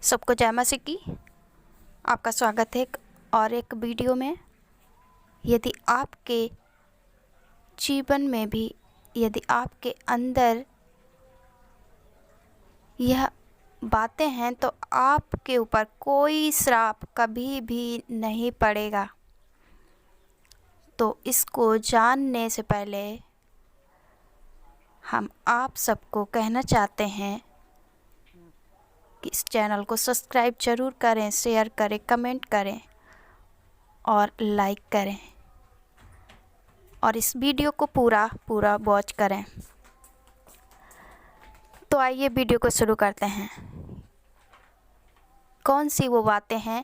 सबको जय मां की। आपका स्वागत है और एक वीडियो में। यदि आपके जीवन में भी यदि आपके अंदर यह बातें हैं तो आपके ऊपर कोई श्राप कभी भी नहीं पड़ेगा। तो इसको जानने से पहले हम आप सबको कहना चाहते हैं कि इस चैनल को सब्सक्राइब ज़रूर करें, शेयर करें, कमेंट करें और लाइक करें और इस वीडियो को पूरा वॉच करें। तो आइए वीडियो को शुरू करते हैं। कौन सी वो बातें हैं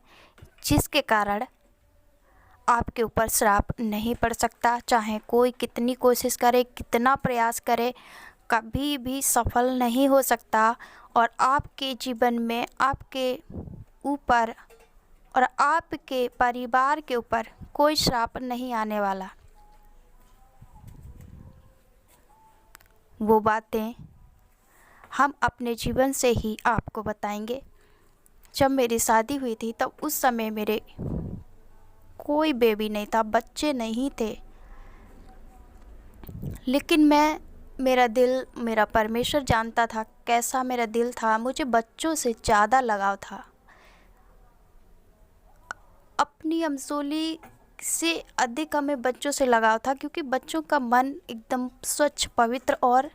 जिसके कारण आपके ऊपर श्राप नहीं पड़ सकता, चाहे कोई कितनी कोशिश करे, कितना प्रयास करे, कभी भी सफल नहीं हो सकता और आपके जीवन में आपके ऊपर और आपके परिवार के ऊपर कोई श्राप नहीं आने वाला। वो बातें हम अपने जीवन से ही आपको बताएंगे। जब मेरी शादी हुई थी तब उस समय मेरे कोई बेबी नहीं था, बच्चे नहीं थे, लेकिन मेरा परमेश्वर जानता था कैसा मेरा दिल था। मुझे बच्चों से ज़्यादा लगाव था, अपनी अमसोली से अधिक हमें बच्चों से लगाव था, क्योंकि बच्चों का मन एकदम स्वच्छ, पवित्र और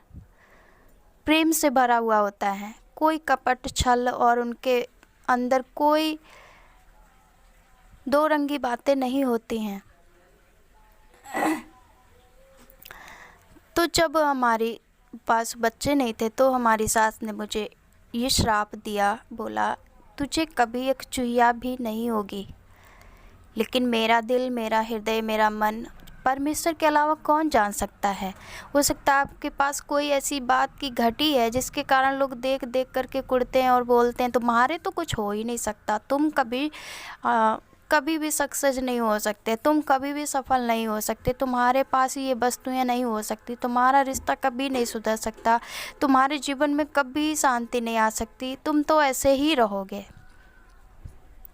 प्रेम से भरा हुआ होता है। कोई कपट, छल और उनके अंदर कोई दो रंगी बातें नहीं होती हैं। तो जब हमारे पास बच्चे नहीं थे तो हमारी सास ने मुझे ये श्राप दिया, बोला तुझे कभी एक चूहिया भी नहीं होगी। लेकिन मेरा दिल, मेरा हृदय, मेरा मन परमेश्वर के अलावा कौन जान सकता है। हो सकता है आपके पास कोई ऐसी बात की घटी है जिसके कारण लोग देख देख करके कुड़ते हैं और बोलते हैं तुम्हारे तो कुछ हो ही नहीं सकता, तुम कभी भी सक्सेस नहीं हो सकते, तुम कभी भी सफल नहीं हो सकते, तुम्हारे पास ये वस्तुएं नहीं हो सकती, तुम्हारा रिश्ता कभी नहीं सुधर सकता, तुम्हारे जीवन में कभी शांति नहीं आ सकती, तुम तो ऐसे ही रहोगे।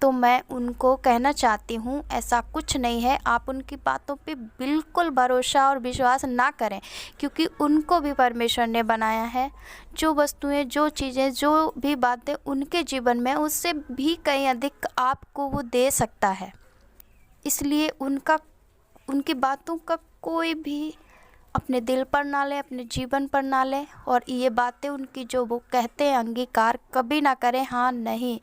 तो मैं उनको कहना चाहती हूँ ऐसा कुछ नहीं है। आप उनकी बातों पे बिल्कुल भरोसा और विश्वास ना करें, क्योंकि उनको भी परमेश्वर ने बनाया है। जो वस्तुएं, जो चीज़ें, जो भी बातें उनके जीवन में, उससे भी कहीं अधिक आपको वो दे सकता है। इसलिए उनकी बातों का कोई भी अपने दिल पर ना लें, अपने जीवन पर ना लें। और ये बातें उनकी जो वो कहते हैं अंगीकार कभी ना करें। हाँ, नहीं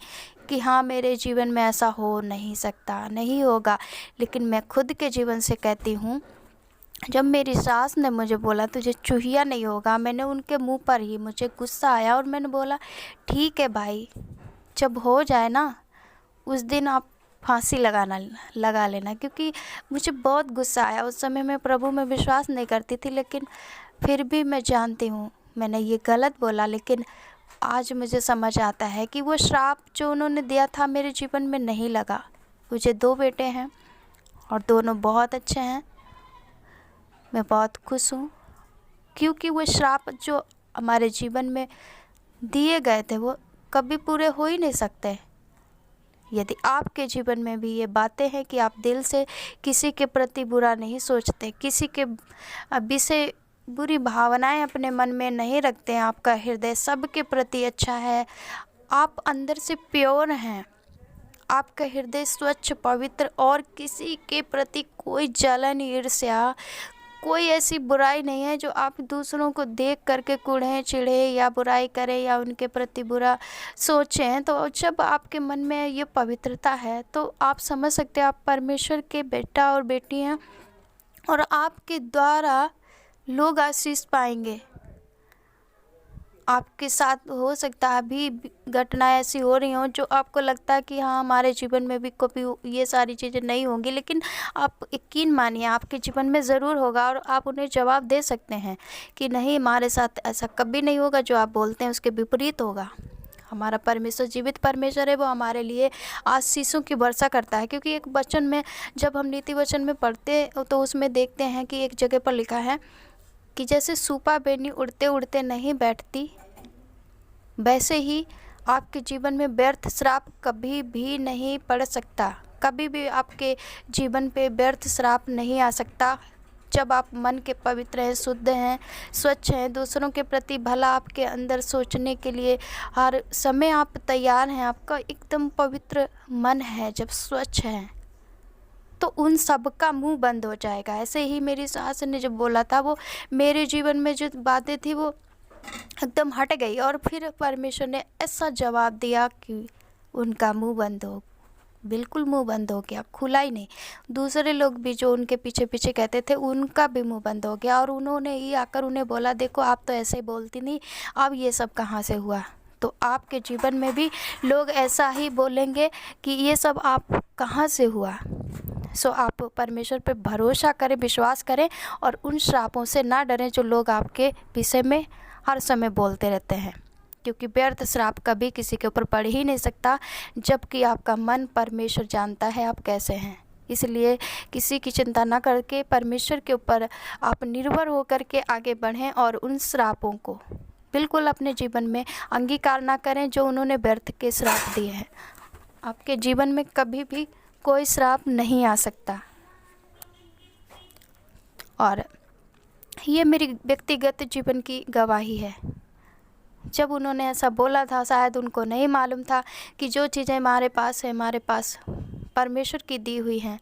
कि हाँ मेरे जीवन में ऐसा हो नहीं सकता, नहीं होगा। लेकिन मैं खुद के जीवन से कहती हूँ, जब मेरी सास ने मुझे बोला तुझे चूहिया नहीं होगा, मैंने उनके मुंह पर ही मुझे गुस्सा आया और मैंने बोला ठीक है भाई, जब हो जाए ना उस दिन आप फांसी लगा लेना। क्योंकि मुझे बहुत गुस्सा आया। उस समय मैं प्रभु में विश्वास नहीं करती थी, लेकिन फिर भी मैं जानती हूँ मैंने ये गलत बोला। लेकिन आज मुझे समझ आता है कि वो श्राप जो उन्होंने दिया था मेरे जीवन में नहीं लगा। मुझे 2 बेटे हैं और दोनों बहुत अच्छे हैं। मैं बहुत खुश हूँ, क्योंकि वो श्राप जो हमारे जीवन में दिए गए थे वो कभी पूरे हो ही नहीं सकते। यदि आपके जीवन में भी ये बातें हैं कि आप दिल से किसी के प्रति बुरा नहीं सोचते, किसी के विषय बुरी भावनाएं अपने मन में नहीं रखते हैं, आपका हृदय सबके प्रति अच्छा है, आप अंदर से प्योर हैं, आपका हृदय स्वच्छ, पवित्र और किसी के प्रति कोई जलन, ईर्ष्या, कोई ऐसी बुराई नहीं है जो आप दूसरों को देख करके कुढ़ें, चिढ़े या बुराई करें या उनके प्रति बुरा सोचें। तो जब आपके मन में ये पवित्रता है तो आप समझ सकते हैं आप परमेश्वर के बेटा और बेटी हैं और आपके द्वारा लोग आशीष पाएंगे। आपके साथ हो सकता है अभी घटनाएं ऐसी हो रही हों जो आपको लगता है कि हाँ हमारे जीवन में भी कभी ये सारी चीज़ें नहीं होंगी, लेकिन आप यकीन मानिए आपके जीवन में ज़रूर होगा और आप उन्हें जवाब दे सकते हैं कि नहीं, हमारे साथ ऐसा कभी नहीं होगा। जो आप बोलते हैं उसके विपरीत होगा। हमारा परमेश्वर जीवित परमेश्वर है, वो हमारे लिए आशीषों की वर्षा करता है। क्योंकि एक वचन में, जब हम नीति वचन में पढ़ते तो उसमें देखते हैं कि एक जगह पर लिखा है कि जैसे सूपा बेनी उड़ते उड़ते नहीं बैठती, वैसे ही आपके जीवन में व्यर्थ श्राप कभी भी नहीं पड़ सकता। कभी भी आपके जीवन पे व्यर्थ श्राप नहीं आ सकता। जब आप मन के पवित्र हैं, शुद्ध हैं, स्वच्छ हैं, दूसरों के प्रति भला आपके अंदर सोचने के लिए हर समय आप तैयार हैं, आपका एकदम पवित्र मन है, जब स्वच्छ है तो उन सब का मुंह बंद हो जाएगा। ऐसे ही मेरी सास ने जब बोला था, वो मेरे जीवन में जो बातें थी वो एकदम हट गई, और फिर परमेश्वर ने ऐसा जवाब दिया कि उनका मुंह बंद हो, बिल्कुल मुंह बंद हो गया, खुला ही नहीं। दूसरे लोग भी जो उनके पीछे पीछे कहते थे, उनका भी मुंह बंद हो गया, और उन्होंने ही आकर उन्हें बोला, देखो आप तो ऐसे बोलती नहीं, अब ये सब कहाँ से हुआ। तो आपके जीवन में भी लोग ऐसा ही बोलेंगे कि ये सब आप कहाँ से हुआ। सो आप परमेश्वर पे भरोसा करें, विश्वास करें, और उन श्रापों से ना डरें जो लोग आपके विषय में हर समय बोलते रहते हैं, क्योंकि व्यर्थ श्राप कभी किसी के ऊपर पड़ ही नहीं सकता, जबकि आपका मन परमेश्वर जानता है आप कैसे हैं। इसलिए किसी की चिंता ना करके परमेश्वर के ऊपर आप निर्भर होकर के आगे बढ़ें, और उन श्रापों को बिल्कुल अपने जीवन में अंगीकार ना करें जो उन्होंने व्यर्थ के श्राप दिए हैं। आपके जीवन में कभी भी कोई श्राप नहीं आ सकता। और ये मेरी व्यक्तिगत जीवन की गवाही है। जब उन्होंने ऐसा बोला था, शायद उनको नहीं मालूम था कि जो चीज़ें हमारे पास है, हमारे पास परमेश्वर की दी हुई हैं।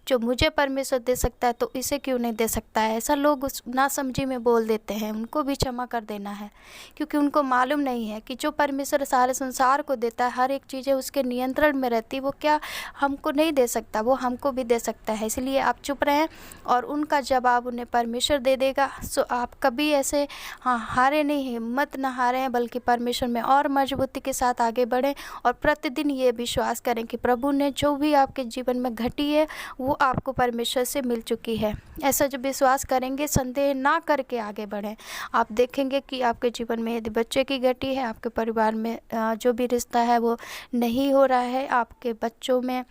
जो मुझे परमेश्वर दे सकता है तो इसे क्यों नहीं दे सकता है। ऐसा लोग उस नासमझी में बोल देते हैं, उनको भी क्षमा कर देना है, क्योंकि उनको मालूम नहीं है कि जो परमेश्वर सारे संसार को देता है, हर एक चीज़ें उसके नियंत्रण में रहती, वो क्या हमको नहीं दे सकता, वो हमको भी दे सकता है। इसलिए आप चुप रहें, और उनका जवाब उन्हें परमेश्वर दे देगा। सो आप कभी ऐसे हारे नहीं, हिम्मत ना हारें, बल्कि परमेश्वर में और मजबूती के साथ आगे बढ़ें, और प्रतिदिन ये विश्वास करें कि प्रभु ने जो भी आपके जीवन में घटी है वो आपको परमेश्वर से मिल चुकी है। ऐसा जब विश्वास करेंगे, संदेह ना करके आगे बढ़ें, आप देखेंगे कि आपके जीवन में यदि बच्चे की घटी है, आपके परिवार में जो भी रिश्ता है वो नहीं हो रहा है, आपके बच्चों में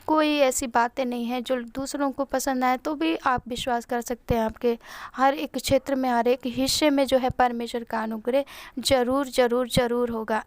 कोई ऐसी बातें नहीं है जो दूसरों को पसंद आए, तो भी आप विश्वास कर सकते हैं आपके हर एक क्षेत्र में, हर एक हिस्से में जो है परमेश्वर का अनुग्रह ज़रूर ज़रूर ज़रूर होगा।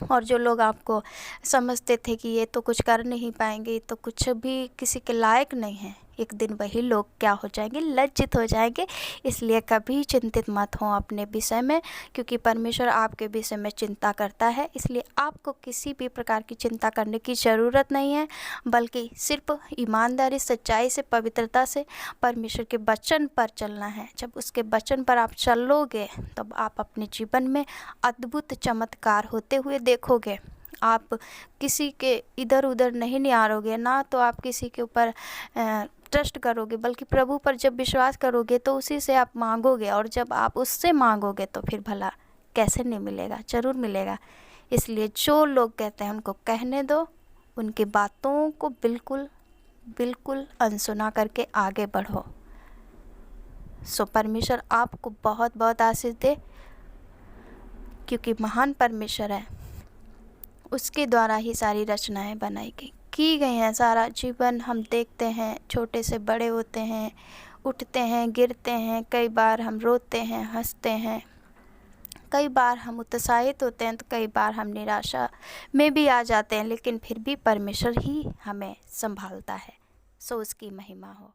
और जो लोग आपको समझते थे कि ये तो कुछ कर नहीं पाएंगे, तो कुछ भी किसी के लायक नहीं है, एक दिन वही लोग क्या हो जाएंगे, लज्जित हो जाएंगे। इसलिए कभी चिंतित मत हो अपने विषय में, क्योंकि परमेश्वर आपके विषय में चिंता करता है। इसलिए आपको किसी भी प्रकार की चिंता करने की ज़रूरत नहीं है, बल्कि सिर्फ ईमानदारी, सच्चाई से, पवित्रता से परमेश्वर के वचन पर चलना है। जब उसके वचन पर आप चलोगे, तब आप अपने जीवन में अद्भुत चमत्कार होते हुए देखोगे। आप किसी के इधर उधर नहीं निहारोगे, ना तो आप किसी के ऊपर ट्रस्ट करोगे, बल्कि प्रभु पर जब विश्वास करोगे तो उसी से आप मांगोगे, और जब आप उससे मांगोगे तो फिर भला कैसे नहीं मिलेगा, ज़रूर मिलेगा। इसलिए जो लोग कहते हैं उनको कहने दो, उनकी बातों को बिल्कुल बिल्कुल अनसुना करके आगे बढ़ो। सो परमेश्वर आपको बहुत बहुत आशीष दे, क्योंकि महान परमेश्वर है, उसके द्वारा ही सारी रचनाएं बनाई की गई हैं। सारा जीवन हम देखते हैं, छोटे से बड़े होते हैं, उठते हैं, गिरते हैं, कई बार हम रोते हैं, हंसते हैं, कई बार हम उत्साहित होते हैं, तो कई बार हम निराशा में भी आ जाते हैं, लेकिन फिर भी परमेश्वर ही हमें संभालता है। सो उसकी महिमा हो।